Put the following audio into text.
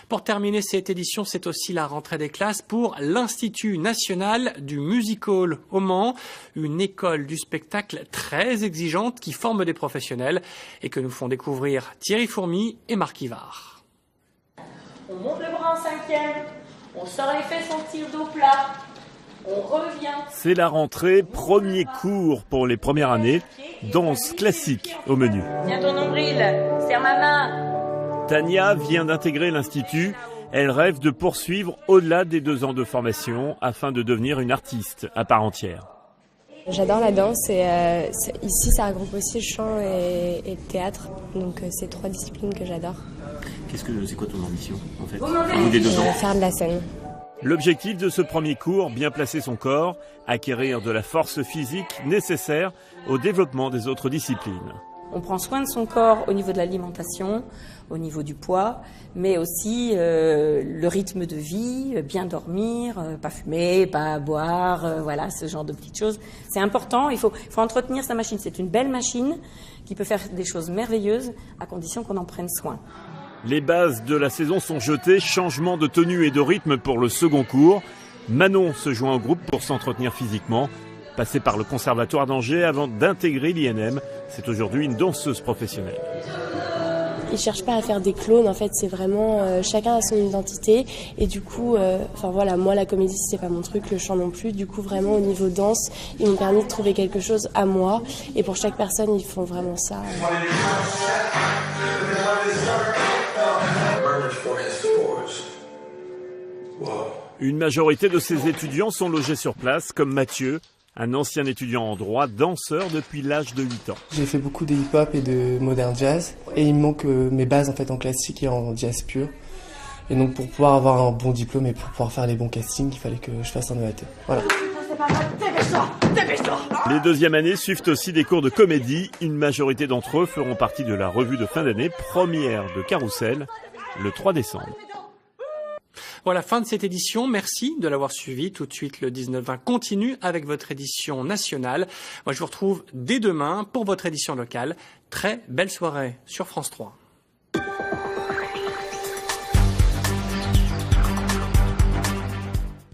Pour terminer cette édition, c'est aussi la rentrée des classes pour l'Institut national du Music Hall au Mans, une école du spectacle très exigeante qui forme des professionnels et que nous font découvrir Thierry Fourmy et Marc Ivard. On monte le bras en cinquième, on sort les fesses en tir dos plat, on revient. C'est la rentrée, premier cours pour les premières années, danse classique au menu. Tiens ton nombril, serre ma main. Tania vient d'intégrer l'Institut. Elle rêve de poursuivre au-delà des 2 ans de formation afin de devenir une artiste à part entière. J'adore la danse et ici ça regroupe aussi le chant et le théâtre, donc c'est 3 disciplines que j'adore. C'est quoi ton ambition en fait au bout des 2 ans? Faire de la scène. L'objectif de ce premier cours, bien placer son corps, acquérir de la force physique nécessaire au développement des autres disciplines. On prend soin de son corps au niveau de l'alimentation, au niveau du poids, mais aussi le rythme de vie, bien dormir, pas fumer, pas boire, voilà, ce genre de petites choses. C'est important, il faut entretenir sa machine. C'est une belle machine qui peut faire des choses merveilleuses à condition qu'on en prenne soin. Les bases de la saison sont jetées, changement de tenue et de rythme pour le second cours. Manon se joint au groupe pour s'entretenir physiquement. Passée par le conservatoire d'Angers avant d'intégrer l'INM, c'est aujourd'hui une danseuse professionnelle. Ils cherchent pas à faire des clones, en fait, c'est vraiment chacun a son identité et du coup, moi la comédie c'est pas mon truc, le chant non plus. Du coup, vraiment au niveau danse, ils m'ont permis de trouver quelque chose à moi et pour chaque personne, ils font vraiment ça. Une majorité de ces étudiants sont logés sur place, comme Mathieu, un ancien étudiant en droit, danseur depuis l'âge de 8 ans. J'ai fait beaucoup de hip-hop et de modern jazz et il me manque mes bases en fait en classique et en jazz pur. Et donc pour pouvoir avoir un bon diplôme et pour pouvoir faire les bons castings, il fallait que je fasse un EAT. Voilà. Les 2e années suivent aussi des cours de comédie. Une majorité d'entre eux feront partie de la revue de fin d'année, première de Carrousel, le 3 décembre. Voilà, fin de cette édition. Merci de l'avoir suivi. Tout de suite, le 19-20 continue avec votre édition nationale. Moi, je vous retrouve dès demain pour votre édition locale. Très belle soirée sur France 3.